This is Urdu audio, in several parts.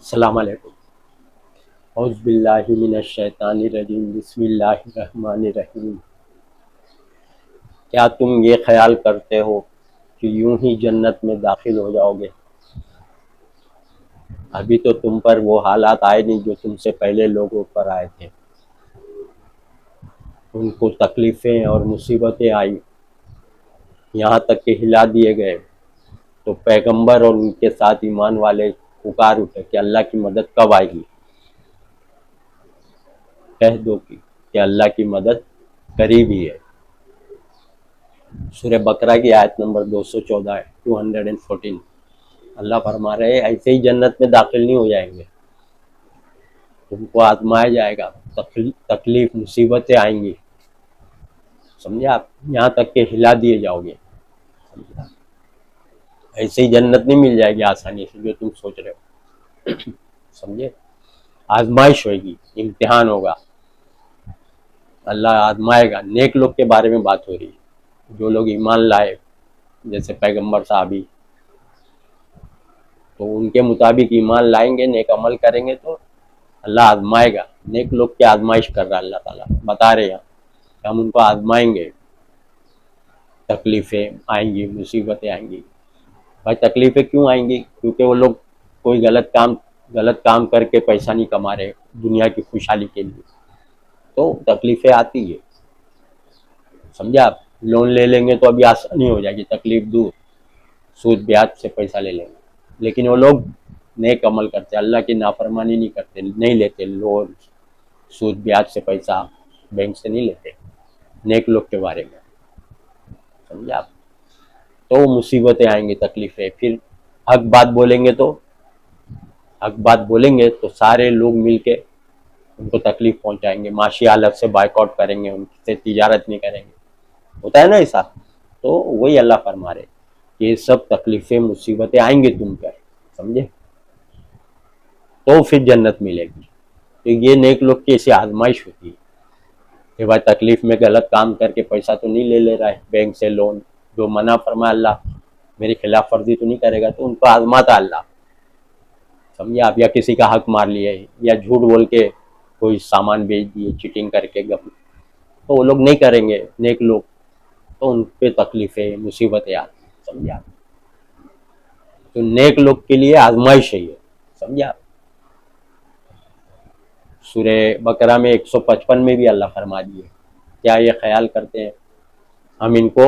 السلام علیکم۔ اعوذ باللہ من الشیطان الرجیم، بسم اللہ الرحمن الرحیم۔ کیا تم یہ خیال کرتے ہو کہ یوں ہی جنت میں داخل ہو جاؤ گے؟ ابھی تو تم پر وہ حالات آئے نہیں جو تم سے پہلے لوگوں پر آئے تھے۔ ان کو تکلیفیں اور مصیبتیں آئی، یہاں تک کہ ہلا دیے گئے، تو پیغمبر اور ان کے ساتھ ایمان والے پکار اٹھے کہ اللہ کی مدد کب آئے گی؟ کہہ دو کہ اللہ کی مدد قریب ہی ہے۔ سورہ بقرہ کی آیت نمبر 214 ہے، 214۔ اللہ فرما رہے ہیں ایسے ہی جنت میں داخل نہیں ہو جائیں گے، تم کو آزمایا جائے گا، تکلیف مصیبتیں آئیں گی، سمجھے آپ، یہاں تک کہ ہلا دیے جاؤ گے۔ ایسے ہی جنت نہیں مل جائے گی آسانی سے جو تم سوچ رہے ہو، سمجھے؟ آزمائش ہوئے گی، امتحان ہوگا، اللہ آزمائے گا۔ نیک لوگ کے بارے میں بات ہو رہی ہے، جو لوگ ایمان لائے، جیسے پیغمبر صحابی، تو ان کے مطابق ایمان لائیں گے، نیک عمل کریں گے تو اللہ آزمائے گا۔ نیک لوگ کی آزمائش کر رہا ہے اللہ تعالیٰ، بتا رہے ہیں کہ ہم ان کو آزمائیں گے، تکلیفیں آئیں گی، مصیبتیں آئیں گی۔ بھائی تکلیفیں کیوں آئیں گی؟ کیونکہ وہ لوگ کوئی غلط کام کر کے پیسہ نہیں کما رہے دنیا کی خوشحالی کے لیے، تو تکلیفیں آتی ہے، سمجھے آپ۔ لون لے لیں گے تو ابھی آسانی ہو جائے گی، تکلیف دور، سود بیاج سے پیسہ لے لیں گے، لیکن وہ لوگ نیک عمل کرتے، اللہ کی نافرمانی نہیں کرتے، نہیں لیتے لون، سود بیاج سے پیسہ بینک سے نہیں لیتے۔ نیک لوگ کے بارے میں سمجھے آپ۔ تو مصیبتیں آئیں گی، تکلیفیں، پھر حق بات بولیں گے تو سارے لوگ مل کے ان کو تکلیف پہنچائیں گے، معاشی حالت سے بائیکاٹ کریں گے، ان سے تجارت نہیں کریں گے، ہوتا ہے نا ایسا۔ تو وہی اللہ فرما رہے کہ یہ سب تکلیفیں مصیبتیں آئیں گے تم پر، سمجھے، تو پھر جنت ملے گی۔ تو یہ نیک لوگ کی ایسی آزمائش ہوتی ہے کہ بھائی تکلیف میں غلط کام کر کے پیسہ تو نہیں لے رہا ہے بینک سے لون، جو منع فرمایا اللہ، میری خلاف ورزی تو نہیں کرے گا، تو ان کو آزماتا اللہ، سمجھے آپ۔ یا کسی کا حق مار لیے، یا جھوٹ بول کے کوئی سامان بیچ دیے، چیٹنگ کر کے، تو وہ لوگ نہیں کریں گے نیک لوگ، تو ان پہ تکلیفیں مصیبتیں آتی ہیں، سمجھے آپ۔ تو نیک لوگ کے لیے آزمائش ہے یہ، سمجھے آپ۔ سورہ بقرہ میں 155 میں بھی اللہ فرما دیے، کیا یہ خیال کرتے ہیں ہم ان کو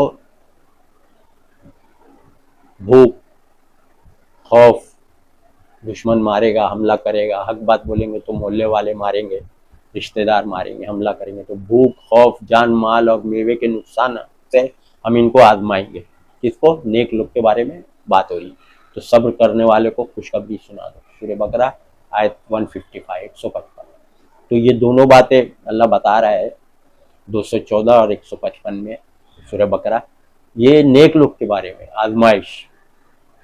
بھوک، خوف، دشمن مارے گا، حملہ کرے گا، حق بات بولیں گے تو محلے والے ماریں گے، رشتہ دار ماریں گے، حملہ کریں گے، تو بھوک، خوف، جان مال اور میوے کے نقصان سے ہم ان کو آزمائیں گے۔ کس کو؟ نیک لوگ کے بارے میں بات ہو رہی ہے۔ تو صبر کرنے والے کو خوشخبری سنا دو، سورہ بقرہ آیت 155، 155۔ تو یہ دونوں باتیں اللہ بتا رہا ہے 214 اور 155 میں سورہ بقرہ، یہ نیک لوگ کے بارے میں آزمائش،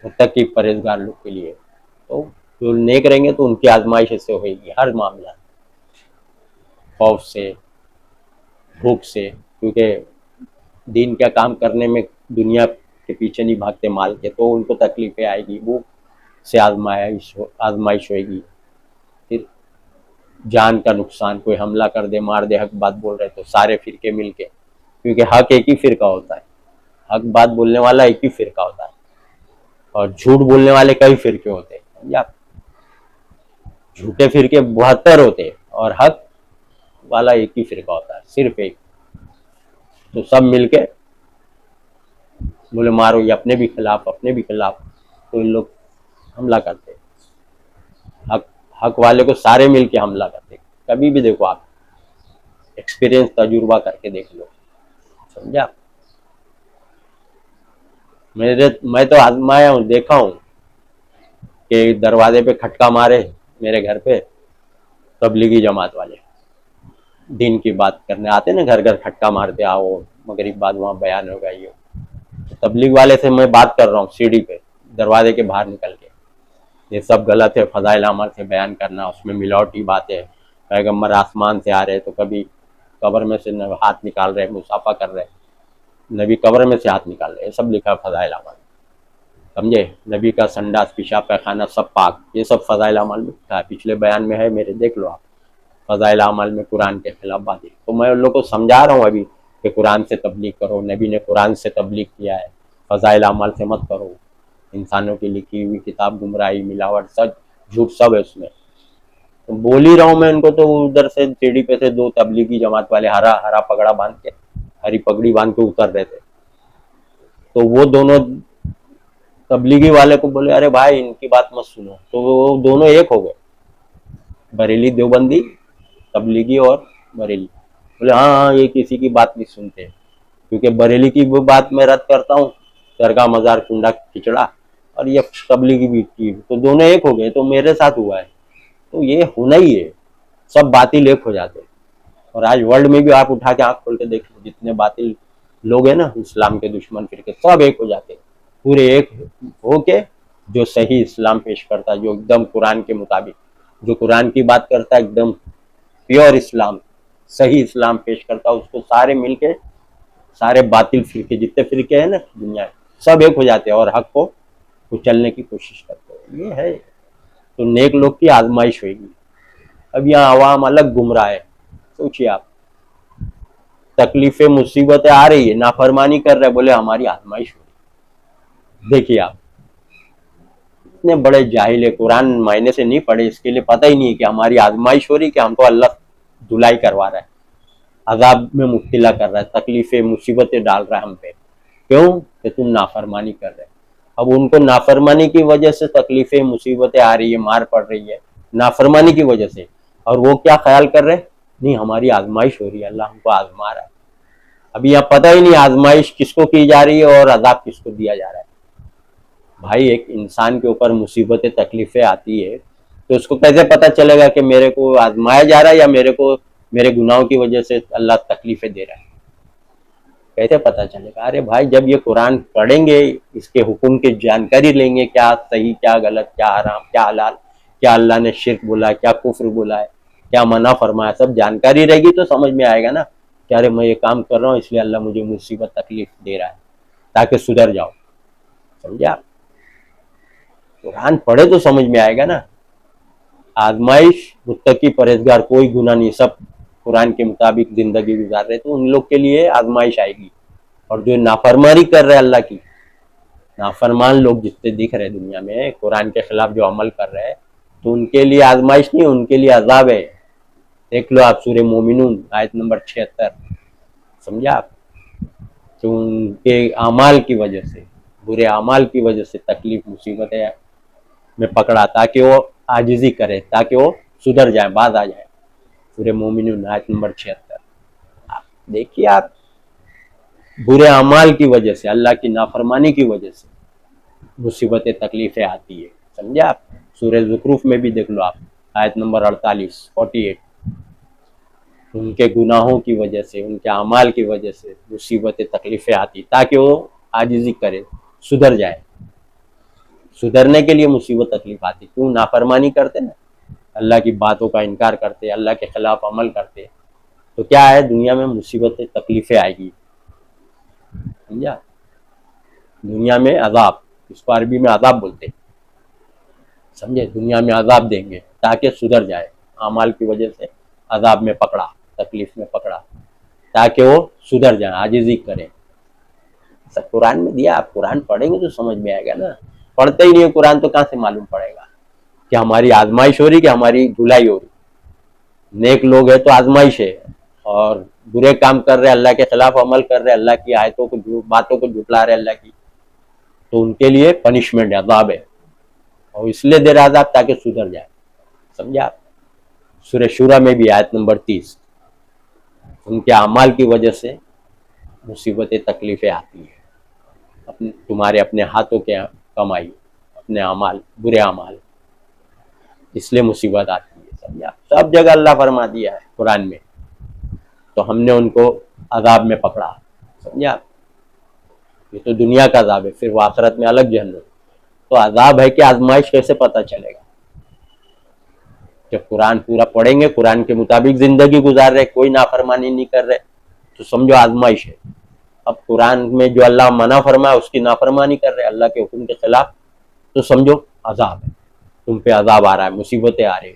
متقی پرہیزگار لوگ کے لیے۔ تو جو نیک رہیں گے تو ان کی آزمائش سے ہوئے گی ہر معاملہ، خوف سے، بھوک سے، کیونکہ دین کا کام کرنے میں دنیا کے پیچھے نہیں بھاگتے مال کے، تو ان کو تکلیفیں آئے گی، بھوک سے آزمائش ہوئے گی، پھر جان کا نقصان، کوئی حملہ کر دے، مار دے، حق بات بول رہے تو سارے فرقے مل کے، کیونکہ حق ایک ہی فرقہ ہوتا ہے، حق بات بولنے والا ایک ہی فرقہ ہوتا ہے، اور جھوٹ بولنے والے کئی فرقے ہوتے ہیں، یا جھوٹے فرقے 72 ہوتے ہیں، اور حق والا ایک ہی فرقہ ہوتا ہے، صرف ایک۔ تو سب مل کے بولے مارو، یہ اپنے بھی خلاف، تو ان لوگ حملہ کرتے، حق والے کو سارے مل کے حملہ کرتے۔ کبھی بھی دیکھو آپ، ایکسپیرینس، تجربہ کر کے دیکھ لو، سمجھا۔ میں تو آزمایا ہوں، دیکھا ہوں کہ دروازے پہ کھٹکا مارے میرے گھر پہ تبلیغی جماعت والے، دین کی بات کرنے آتے نا، گھر گھر کھٹکا مارتے، آؤ مغرب بعد وہاں بیان ہوگا، یہ تبلیغ والے سے میں بات کر رہا ہوں سیڑھی پہ، دروازے کے باہر نکل کے، یہ سب غلط ہے، فضائل اعمال سے بیان کرنا، اس میں ملاوٹی باتیں، پیغمبر آسمان سے آ رہے تو کبھی قبر میں سے ہاتھ نکال رہے، مصافحہ کر رہے، نبی قبر میں سے ہاتھ نکال رہے، یہ سب لکھا فضائل اعمال۔ سمجھے. نبی کا سنڈاس پیشاب پیخانہ سب پاک، یہ سب فضائل اعمال میں تھا. پچھلے بیان میں ہے میرے، دیکھ لو آپ. فضائل اعمال میں قرآن کے خلاف باتیں. تو میں ان لوگوں کو سمجھا رہا ہوں ابھی کہ قرآن سے تبلیغ کرو، نبی نے قرآن سے تبلیغ کیا ہے، فضائل اعمال سے مت کرو. انسانوں کی لکھی ہوئی کتاب گمراہی، ملاوٹ، سچ جھوٹ سب ہے اس میں. تو بول ہی رہا ہوں میں ان کو. تو ادھر سے سیڑھی پہ سے دو تبلیغی جماعت والے ہرا ہرا پگڑا باندھ کے، ہری پگڑی باندھ کے اتر رہے تھے. تو وہ دونوں تبلیغی والے کو بولے ارے بھائی ان کی بات مت سنو. تو وہ دونوں ایک ہو گئے، بریلی دیوبندی، تبلیغی اور بریلی. بولے ہاں ہاں یہ کسی کی بات نہیں سنتے، کیونکہ بریلی کی وہ بات میں رد کرتا ہوں، درگاہ مزار کنڈا کھچڑا، اور یہ تبلیغی بھی کی. تو دونوں ایک ہو گئے. تو میرے ساتھ ہوا ہے. تو یہ ہونا ہی ہے، سب باطل ایک ہو جاتے. اور آج ورلڈ میں بھی آپ اٹھا کے آنکھ کھول کے دیکھ لو، جتنے باطل لوگ ہیں نا، اسلام کے دشمن فرقے، سب ایک ہو جاتے پورے ایک ہو کے. جو صحیح اسلام پیش کرتا ہے، جو ایک دم قرآن کے مطابق، جو قرآن کی بات کرتا ہے، ایک دم پیور اسلام، صحیح اسلام پیش کرتا ہے، اس کو سارے مل کے، سارے باطل فرقے جتنے فرقے ہیں نا دنیا میں، سب ایک ہو جاتے ہیں اور حق کو کچلنے کی کوشش کرتے ہیں. یہ ہے. تو نیک لوگ کی آزمائش ہوئے گی. اب یہاں عوام الگ گمراہ ہے. سوچیے آپ، تکلیفیں مصیبتیں آ رہی ہے، نافرمانی کر رہے، بولے ہماری آزمائش ہو رہی. دیکھیے آپ، اتنے بڑے جاہل ہے، قرآن معنی سے نہیں پڑھے، اس کے لیے پتہ ہی نہیں ہے کہ ہماری آزمائش ہو رہی، کہ ہم کو اللہ دھلائی کروا رہا ہے، عذاب میں مبتلا کر رہا ہے، تکلیفیں مصیبتیں ڈال رہا ہے ہم پہ. کیوں؟ کہ تم نافرمانی کر رہے. اب ان کو نافرمانی کی وجہ سے تکلیفیں مصیبتیں آ رہی ہے، مار پڑ رہی ہے نافرمانی کی وجہ سے، اور وہ کیا خیال کر رہے؟ نہیں ہماری آزمائش ہو رہی ہے، اللہ ہم کو آزما رہا ہے. ابھی یہاں پتہ ہی نہیں آزمائش کس کو کی جا رہی ہے اور عذاب کس کو دیا جا رہا ہے. بھائی ایک انسان کے اوپر مصیبتیں تکلیفیں آتی ہے تو اس کو کیسے پتہ چلے گا کہ میرے کو آزمایا جا رہا ہے یا میرے کو میرے گناہوں کی وجہ سے اللہ تکلیفیں دے رہا ہے؟ کیسے پتہ چلے گا؟ ارے بھائی جب یہ قرآن پڑھیں گے، اس کے حکم کی جانکاری لیں گے، کیا صحیح کیا غلط، کیا حرام کیا حلال، کیا اللہ نے شرک بولا ہے، کیا کفر بولا ہے، کیا منع فرمایا، سب جانکاری رہے گی تو سمجھ میں آئے گا نا کہ ارے میں یہ کام کر رہا ہوں اس لیے اللہ مجھے مصیبت تکلیف دے رہا ہے، تاکہ سدھر جاؤ. سمجھا؟ قرآن پڑھے تو سمجھ میں آئے گا نا. آزمائش، متقی پرہیزگار کوئی گناہ نہیں، سب قرآن کے مطابق زندگی گزار رہے، تو ان لوگ کے لیے آزمائش آئے گی. اور جو نافرمانی کر رہے اللہ کی، نافرمان لوگ جتنے دکھ رہے دنیا میں، قرآن کے خلاف جو عمل کر رہے ہیں، تو ان کے لیے آزمائش نہیں، ان کے لیے عذاب ہے. دیکھ لو آپ سورہ مومنون آیت نمبر 76. سمجھا آپ؟ تو ان کے اعمال کی وجہ سے، برے اعمال کی وجہ سے تکلیف مصیبتیں میں پکڑا، تاکہ وہ عاجزی کرے، تاکہ وہ سدھر جائے، باز آ جائے. سورہ مومنون آیت نمبر 76. دیکھیے آپ، برے اعمال کی وجہ سے، اللہ کی نافرمانی کی وجہ سے مصیبتیں تکلیفیں آتی ہے. سمجھا آپ؟ سورہ زخرف میں بھی دیکھ لو آپ، آیت نمبر 48. ان کے گناہوں کی وجہ سے، ان کے اعمال کی وجہ سے مصیبتیں تکلیفیں آتی، تاکہ وہ عاجزی کرے، سدھر جائے. سدھرنے کے لیے مصیبت تکلیف آتی. کیوں؟ نافرمانی کرتے نا، اللہ کی باتوں کا انکار کرتے، اللہ کے خلاف عمل کرتے، تو کیا ہے؟ دنیا میں مصیبتیں تکلیفیں آئے گی. سمجھا؟ دنیا میں عذاب، اس کو عربی میں عذاب بولتے. سمجھے؟ دنیا میں عذاب دیں گے تاکہ سدھر جائے. اعمال کی وجہ سے عذاب میں پکڑا، تکلیف میں پکڑا، تاکہ وہ سدھر جائیں، عاجزی کریں. سب قرآن میں دیا. آپ قرآن پڑھیں گے تو سمجھ میں آئے گا نا. پڑھتے ہی نہیں ہے قرآن تو کہاں سے معلوم پڑے گا کہ ہماری آزمائش ہو رہی، کہ ہماری دھلائی ہو رہی. نیک لوگ ہیں تو آزمائش ہے، اور برے کام کر رہے، اللہ کے خلاف عمل کر رہے، اللہ کی آیتوں کو، باتوں کو جھٹلا رہے اللہ کی، تو ان کے لیے پنشمنٹ ہے، عذاب ہے. اور اس لیے دے رہا عذاب تاکہ سدھر جائے. سمجھا؟ سورہ شورا میں بھی آیت نمبر 30. ان کے اعمال کی وجہ سے مصیبتیں تکلیفیں آتی ہیں، تمہارے اپنے ہاتھوں کے کمائی، اپنے اعمال، برے اعمال، اس لیے مصیبت آتی ہے. سمجھا؟ سب جگہ اللہ فرما دیا ہے قرآن میں. تو ہم نے ان کو عذاب میں پکڑا. سمجھا؟ یہ تو دنیا کا عذاب ہے، پھر وہ آخرت میں الگ جہنم. تو عذاب ہے کہ آزمائش کیسے پتہ چلے گا؟ جب قرآن پورا پڑھیں گے، قرآن کے مطابق زندگی گزار رہے، کوئی نافرمانی نہیں کر رہے، تو سمجھو آزمائش ہے. اب قرآن میں جو اللہ منع فرمایا اس کی نافرمانی کر رہے، اللہ کے حکم کے خلاف، تو سمجھو عذاب ہے، تم پہ عذاب آ رہا ہے، مصیبتیں آ رہی ہیں۔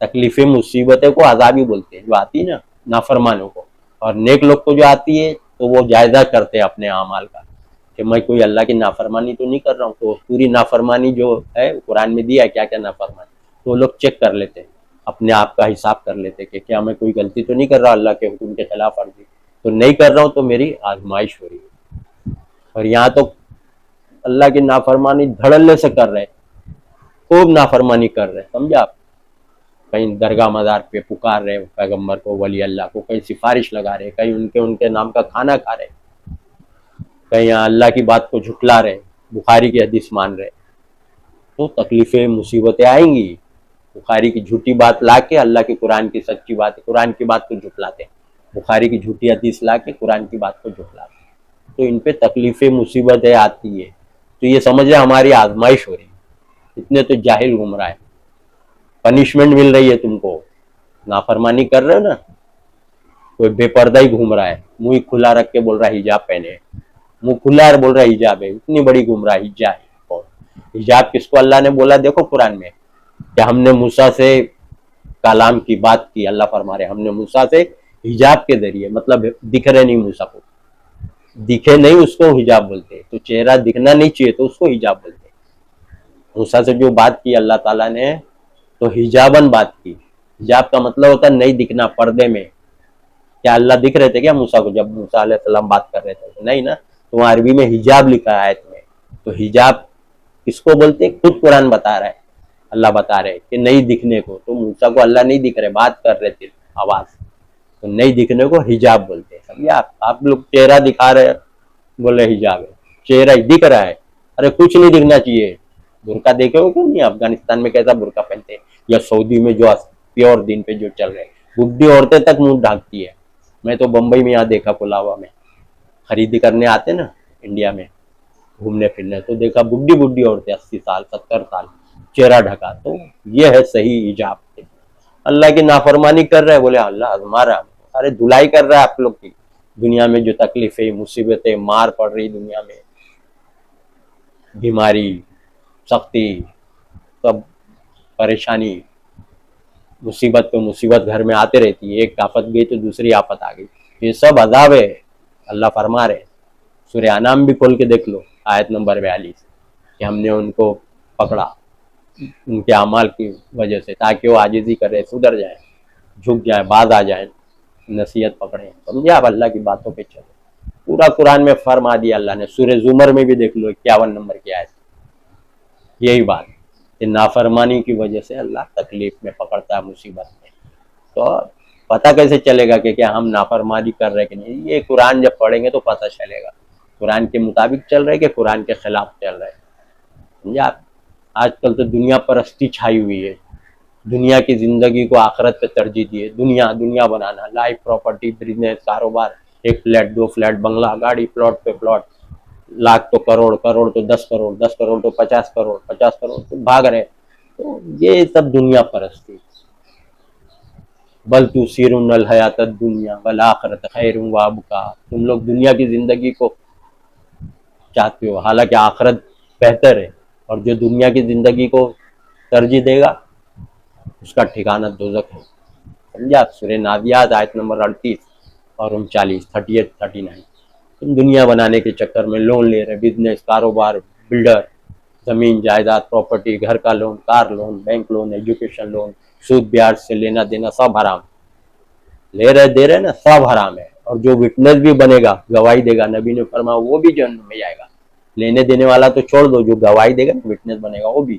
تکلیفیں مصیبتیں کو عذاب ہی بولتے ہیں جو آتی ہے نا نافرمانوں کو، اور نیک لوگ کو جو آتی ہے تو وہ جائزہ کرتے ہیں اپنے اعمال کا کہ میں کوئی اللہ کی نافرمانی تو نہیں کر رہا ہوں، تو پوری نافرمانی جو ہے قرآن میں دیا ہے کیا کیا نافرمانی، تو وہ لوگ چیک کر لیتے ہیں، اپنے آپ کا حساب کر لیتے کہ کیا میں کوئی غلطی تو نہیں کر رہا اللہ کے حکم کے خلاف ورزی، تو نہیں کر رہا ہوں تو میری آزمائش ہو رہی ہے۔ اور یہاں تو اللہ کی نافرمانی دھڑلے سے کر رہے، خوب نافرمانی کر رہے، سمجھا آپ؟ کہیں درگاہ مزار پہ پکار رہے پیغمبر کو، ولی اللہ کو، کہیں سفارش لگا رہے، کہیں ان کے نام کا کھانا کھا رہے، کہیں اللہ کی بات کو جھٹلا رہے، بخاری کی حدیث مان رہے، تو تکلیفیں مصیبتیں آئیں گی۔ بخاری کی جھوٹی بات لا کے اللہ کی قرآن کی سچی بات، قرآن کی بات کو جھٹلاتے، بخاری کی جھوٹی حدیث لا کے قرآن کی بات کو جھٹلاتے، تو ان پہ تکلیفیں مصیبتیں آتی ہے، تو یہ سمجھ رہے ہماری آزمائش ہو رہی ہے، اتنے تو جاہل گھوم رہا ہے، پنشمنٹ مل رہی ہے تم کو، نافرمانی کر رہے ہو نا، کوئی بے پردہ ہی گھوم رہا ہے، منہ کھلا رکھ کے بول رہا ہے حجاب پہنے، منہ کھلا ہے بول رہا ہے حجاب ہے، اتنی بڑی گمراہ حجاب، حجاب کس کو اللہ نے بولا دیکھو قرآن میں، کہ ہم نے موسیٰ سے کلام کی بات کی، اللہ فرما رہے ہم نے موسیٰ سے حجاب کے ذریعے، مطلب دکھ رہے نہیں موسیٰ کو، دکھے نہیں اس کو حجاب بولتے، تو چہرہ دکھنا نہیں چاہیے تو اس کو حجاب بولتے، موسیٰ سے جو بات کی اللہ تعالیٰ نے تو حجاباً بات کی، حجاب کا مطلب ہوتا ہے نہیں دکھنا، پردے میں، کیا اللہ دکھ رہے تھے کیا موسیٰ کو جب موسیٰ علیہ السلام بات کر رہے تھے؟ نہیں نا، تو وہاں عربی میں حجاب لکھا ہے آیت میں، تو حجاب کس کو بولتے ہیں؟ خود قرآن بتا رہا ہے، اللہ بتا رہے کہ نہیں دکھنے کو، تو موسیٰ کو اللہ نہیں دکھ رہے، بات کر رہے تھے آواز، تو نہیں دکھنے کو حجاب بولتے ہیں، سمجھے آپ لوگ چہرہ دکھا رہے بول رہے حجاب ہے، چہرہ دکھ رہا ہے، ارے کچھ نہیں دکھنا چاہیے، برقع دیکھے ہو کیوں نہیں؟ افغانستان میں کیسا برقع پہنتے ہیں، یا سعودی میں جو پیور دین پہ جو چل رہے ہیں، بڈھی عورتیں تک منہ ڈھانکتی ہے، میں تو بمبئی میں یہاں دیکھا پلاوا میں، خریدی کرنے آتے نا انڈیا میں گھومنے پھرنے، تو دیکھا بڈھی بڈھی عورتیں 80 سال 70 سال چہرہ ڈھکا، تو یہ ہے صحیح حجاب، اللہ کی نافرمانی کر رہے بولے اللہ آزما رہا، ارے دھلائی کر رہا ہے آپ لوگ کی، دنیا میں جو تکلیفیں مصیبتیں مار پڑ رہی دنیا میں، بیماری سختی سب پریشانی مصیبت پہ مصیبت گھر میں آتے رہتی ہے، ایک آفت گئی تو دوسری آفت آ گئی، یہ سب عذاب ہے، اللہ فرما رہے، سورہ انعام بھی کھول کے دیکھ لو آیت نمبر 42، کہ ہم نے ان کو پکڑا ان کے اعمال کی وجہ سے تاکہ وہ عاجزی کرے، سدھر جائیں، جھک جائیں، باز آ جائیں، نصیحت پکڑیں، سمجھے آپ؟ اللہ کی باتوں پہ چلو، پورا قرآن میں فرما دیا اللہ نے، سورہ زمر میں بھی دیکھ لو 51 نمبر کی آیت، یہی بات کہ نافرمانی کی وجہ سے اللہ تکلیف میں پکڑتا ہے، مصیبت میں، تو پتہ کیسے چلے گا کہ کیا ہم نافرمانی کر رہے کہ نہیں؟ یہ قرآن جب پڑھیں گے تو پتہ چلے گا، قرآن کے مطابق چل رہے کہ قرآن کے خلاف چل رہے، سمجھے آپ؟ آج کل تو دنیا پرستی چھائی ہوئی ہے، دنیا کی زندگی کو آخرت پہ ترجیح دیے، دنیا بنانا، لائف، پراپرٹی، بزنس، کاروبار، ایک فلیٹ 2 فلیٹ، بنگلہ، گاڑی، پلاٹ پہ پلاٹ، لاکھ تو کروڑ، کروڑ تو 10 کروڑ، 10 کروڑ تو 50 کروڑ، 50 کروڑ تو بھاگ رہے، تو یہ سب دنیا پرستی، بل تؤثرون الحیات الدنیا والآخرۃ خیر وابقیٰ، تم لوگ دنیا کی زندگی کو چاہتے ہو حالانکہ آخرت بہتر ہے، اور جو دنیا کی زندگی کو ترجیح دے گا اس کا ٹھکانہ دوزخ ہے، سمجھا؟ سورہ نادیات آیت نمبر 38 اور 39، 38 39، تم دنیا بنانے کے چکر میں لون لے رہے، بزنس، کاروبار، بلڈر، زمین جائیداد، پراپرٹی، گھر کا loan, car loan, bank loan, education loan, سود بیاج سے لینا دینا سب حرام، لے رہے دے رہے نا، سب حرام ہے، اور جو وٹنس بھی بنے گا، گواہی دے گا، نبی نے فرمایا وہ بھی جہنم میں جائے گا، لینے دینے والا تو چھوڑ دو، جو گواہی دے گا نا، وٹنس بنے گا وہ بھی،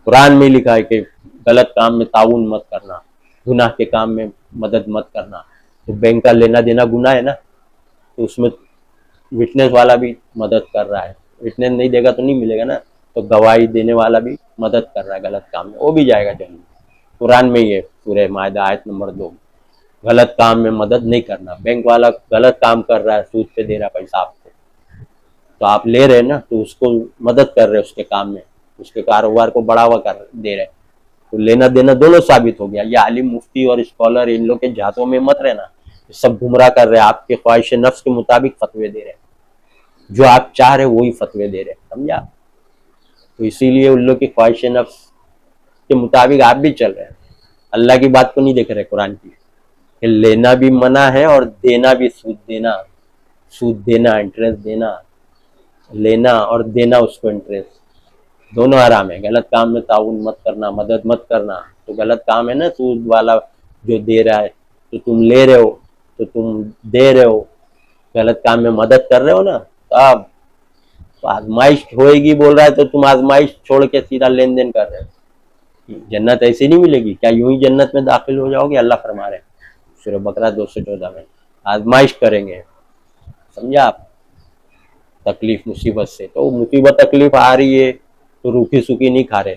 قرآن میں لکھا ہے کہ غلط کام میں تعاون مت کرنا، گناہ کے کام میں مدد مت کرنا، تو بینک کا لینا دینا گناہ ہے نا، تو اس میں وٹنس والا بھی مدد کر رہا ہے، وٹنس نہیں دے گا تو نہیں ملے گا نا، تو گواہی دینے والا بھی مدد کر رہا ہے غلط کام میں، وہ بھی جائے گا جہنم، قرآن میں یہ سورہ مائدہ آیت نمبر 2، غلط کام میں مدد نہیں کرنا، بینک والا غلط کام کر رہا ہے، سود پہ دے رہا ہے پیسہ آپ کو، تو آپ لے رہے نا، تو اس کو مدد کر رہے اس کے کام میں، اس کے کاروبار کو بڑھاوا کر دے رہے، تو لینا دینا دونوں ثابت ہو گیا، یہ عالم مفتی اور اسکالر ان لوگ کے جھاتوں میں مت رہنا سب گمراہ کر رہے ہیں، آپ کے خواہش نفس کے مطابق فتوے دے رہے ہیں، جو آپ چاہ رہے وہی فتوے دے رہے ہیں، سمجھا؟ تو اسی لیے ان لوگ کی خواہش نفس کے مطابق آپ بھی چل رہے ہیں، اللہ کی بات کو نہیں دیکھ رہے قرآن کی، کہ لینا بھی منع ہے اور دینا بھی، سود دینا انٹرسٹ دینا، لینا اور دینا اس کو انٹرسٹ، دونوں حرام ہے۔ غلط کام میں تعاون مت کرنا، مدد مت کرنا، تو غلط کام ہے نا، سود والا جو دے رہا ہے تو تم لے رہے ہو، تو تم دے رہے ہو، غلط کام میں مدد کر رہے ہو نا، اب آزمائش ہوئے گی بول رہا ہے، تو تم آزمائش چھوڑ کے سیدھا لین دین کر رہے ہو، جنت ایسے نہیں ملے گی، کیا یوں ہی جنت میں داخل ہو جاؤ گے؟ اللہ فرما رہے ہیں سورہ بقرہ 214 میں، آزمائش کریں گے، سمجھا آپ؟ تکلیف مصیبت سے، تو مصیبت تکلیف آ رہی ہے تو روکھی سوکھی نہیں کھا رہے،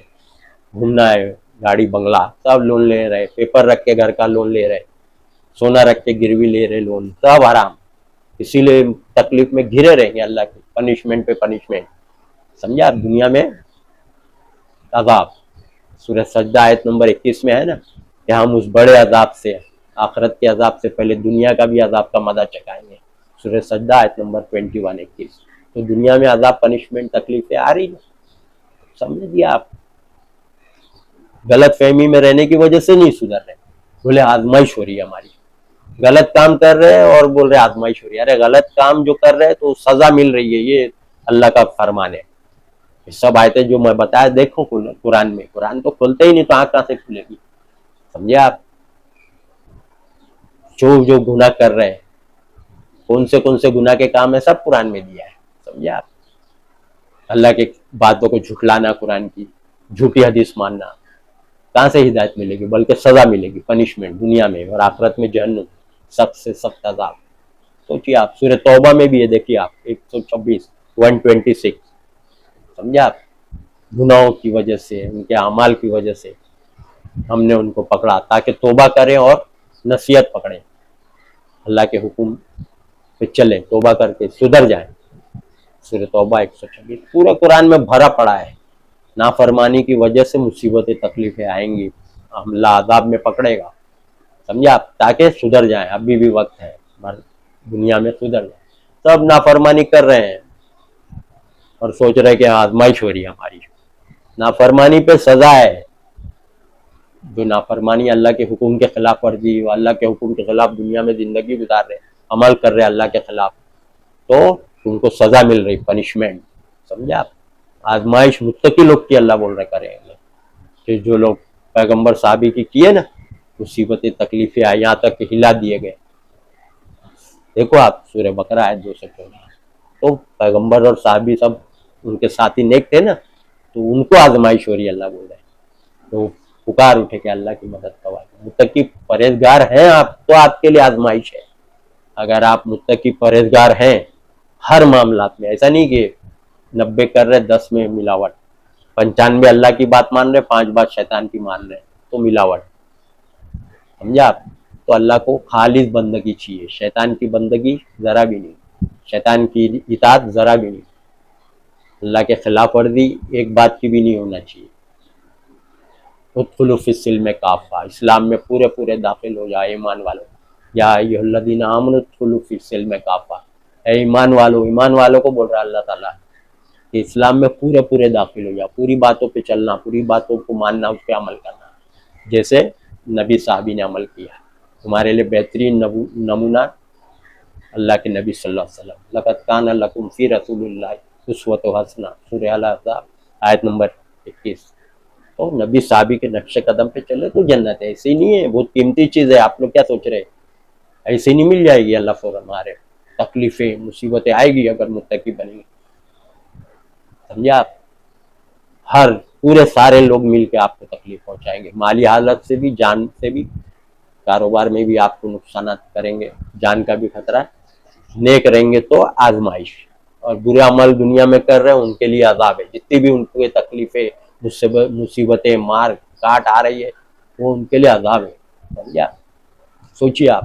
گھومنا ہے، گاڑی بنگلہ سب لون لے رہے، پیپر رکھ کے گھر کا لون لے رہے، سونا رکھ کے گروی لے رہے، لون سب حرام، اسی لیے تکلیف میں گھرے رہیں گے، اللہ کی پنشمنٹ پہ پنشمنٹ، سمجھا آپ؟ دنیا میں عذاب، سورہ سجدہ آیت نمبر 21 میں ہے نا، کہ ہم اس بڑے عذاب سے، آخرت کے عذاب سے پہلے دنیا کا بھی عذاب کا مزہ چکھائیں گے، سورہ سجدہ آیت نمبر 21 تو دنیا میں عذاب پنشمنٹ تکلیفیں آ رہی ہیں، سمجھ گئے آپ؟ غلط فہمی میں رہنے کی وجہ سے نہیں سدھر رہے، بولے آزمائش ہو رہی ہے ہماری، غلط کام کر رہے ہیں اور بول رہے آزمائش ہو رہی ہے، ارے غلط کام جو کر رہے ہیں تو سزا مل رہی ہے، یہ اللہ کا فرمان ہے، یہ سب آیتیں جو میں بتایا دیکھو قرآن میں، قرآن تو کھولتے ہی نہیں تو آنکھ کہاں سے کھلے گی، سمجھے آپ؟ جو گناہ کر رہے ہیں، کون سے گناہ کے کام ہے، سب قرآن میں دیا ہے، سمجھے آپ؟ اللہ کے باتوں کو جھٹلانا، قرآن کی جھوٹی حدیث ماننا، کہاں سے ہدایت ملے گی؟ بلکہ سزا ملے گی، پنشمنٹ دنیا میں، اور آخرت میں جہنم، سخت سے سخت عذاب۔ سوچیے آپ، سورہ توبہ میں بھی ہے، دیکھیے آپ 126 سمجھا آپ؟ گناہوں کی وجہ سے، ان کے اعمال کی وجہ سے ہم نے ان کو پکڑا، تاکہ توبہ کریں اور نصیحت پکڑیں، اللہ کے حکم پہ چلیں، توبہ کر کے سدھر جائیں۔ سورہ توبہ 126 پورے قرآن میں بھرا پڑا ہے، نافرمانی کی وجہ سے مصیبتیں تکلیفیں آئیں گی، اللہ عذاب میں پکڑے گا، سمجھا آپ؟ تاکہ سدھر جائیں، ابھی بھی وقت ہے، دنیا میں سدھر جائیں، سب نافرمانی کر رہے ہیں اور سوچ رہے کہ آزمائش ہو رہی ہے ہماری، نافرمانی پہ سزا ہے، جو نافرمانی اللہ کے حکم کے خلاف ورزی، اللہ کے حکم کے خلاف دنیا میں زندگی گزار رہے، عمل کر رہے اللہ کے خلاف، تو ان کو سزا مل رہی، پنشمنٹ، سمجھا آپ؟ آزمائش متقی لوگ کی اللہ بول رہے کریں گے، کہ جو لوگ پیغمبر صحابی کی کیے نا، مصیبتیں تکلیفیں آئی، یہاں تک کہ ہلا دیے گئے، دیکھو آپ سورہ بقرہ آیت 214، تو پیغمبر اور صحابی سب ان کے ساتھی نیک تھے نا، تو ان کو آزمائش ہو رہی ہے، اللہ بول رہے ہیں، تو پکار اٹھے کہ اللہ کی مدد کا وعدہ، متقی پرہیزگار ہیں آپ تو آپ کے لیے آزمائش ہے، اگر آپ متقی پرہیزگار ہیں ہر معاملات میں، ایسا نہیں کہ 90 کر رہے 10 میں ملاوٹ، 95 اللہ کی بات مان رہے 5 بات شیطان کی مان رہے تو ملاوٹ، سمجھا آپ؟ تو اللہ کو خالص بندگی چاہیے، شیطان کی بندگی ذرا بھی نہیں، شیطان کی اطاعت ذرا بھی نہیں، اللہ کے خلاف ورزی ایک بات کی بھی نہیں ہونا چاہیے۔ ادخلوا فی السلم کافہ، اسلام میں پورے داخل ہو جائے ایمان والوں، یا ایھا الذین آمنوا ادخلوا فی السلم کافہ، اے ایمان والوں کو بول رہا ہے اللہ تعالیٰ کہ اسلام میں پورے داخل ہو جا، پوری باتوں پہ چلنا، پوری باتوں کو ماننا، اس پہ عمل کرنا، جیسے نبی صحابی نے عمل کیا، تمہارے لیے بہترین نمونہ اللہ کے نبی صلی اللہ علیہ وسلم، لقد کان لکم فی رسول اللہ اسوۃ حسنہ، سورہ الاحزاب آیت نمبر 21، تو نبی صحابی کے نقش قدم پہ چلے تو جنت ہے، ایسے ہی نہیں ہے، بہت قیمتی چیز ہے، آپ لوگ کیا سوچ رہے ہیں ایسے نہیں مل جائے گی؟ اللہ فوراً مارے، تکلیفیں مصیبتیں آئے گی اگر متقی بنیں گے، سمجھا آپ؟ پورے سارے لوگ مل کے آپ کو تکلیف پہنچائیں گے، مالی حالت سے بھی، جان سے بھی، کاروبار میں بھی آپ کو نقصانات کریں گے، جان کا بھی خطرہ ہے، نیک رہیں گے تو آزمائش، اور برے عمل دنیا میں کر رہے ہیں ان کے لیے عذاب ہے، جتنی بھی ان کو یہ تکلیفیں مصیبتیں مار کاٹ آ رہی ہے وہ ان کے لیے عذاب ہے، سمجھا؟ سوچیے آپ،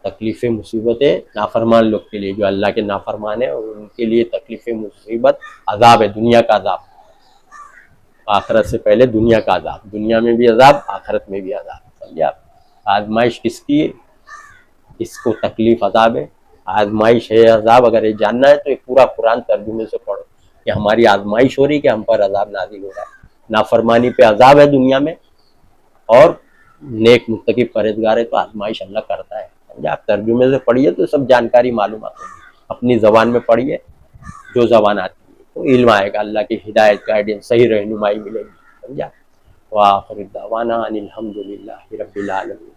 تکلیفیں مصیبتیں نافرمان لوگ کے لیے، جو اللہ کے نافرمان ہیں، اور ان کے لیے تکلیفیں مصیبت عذاب ہے، دنیا کا عذاب، آخرت سے پہلے دنیا کا عذاب، دنیا میں بھی عذاب، آخرت میں بھی عذاب، سمجھا آپ؟ آزمائش کس کی ہے؟ اس کو تکلیف عذاب ہے، آزمائش ہے، عذاب. اگر یہ جاننا ہے تو یہ پورا قرآن ترجمے سے پڑھو کہ ہماری آزمائش ہو رہی کہ ہم پر عذاب نازل ہو رہا ہے. نافرمانی پہ عذاب ہے دنیا میں، اور نیک متقی پرہیزگار ہے تو آزمائش اللہ کرتا ہے. آپ ترجمے سے پڑھیے تو سب جانکاری معلومات ہوگی. اپنی زبان میں پڑھیے جو زبان آتی ہے تو علم آئے گا، اللہ کی ہدایت گائیڈنس صحیح رہنمائی ملے گی. سمجھا؟ وآخر دعوانا ان الحمد للہ رب العالمین.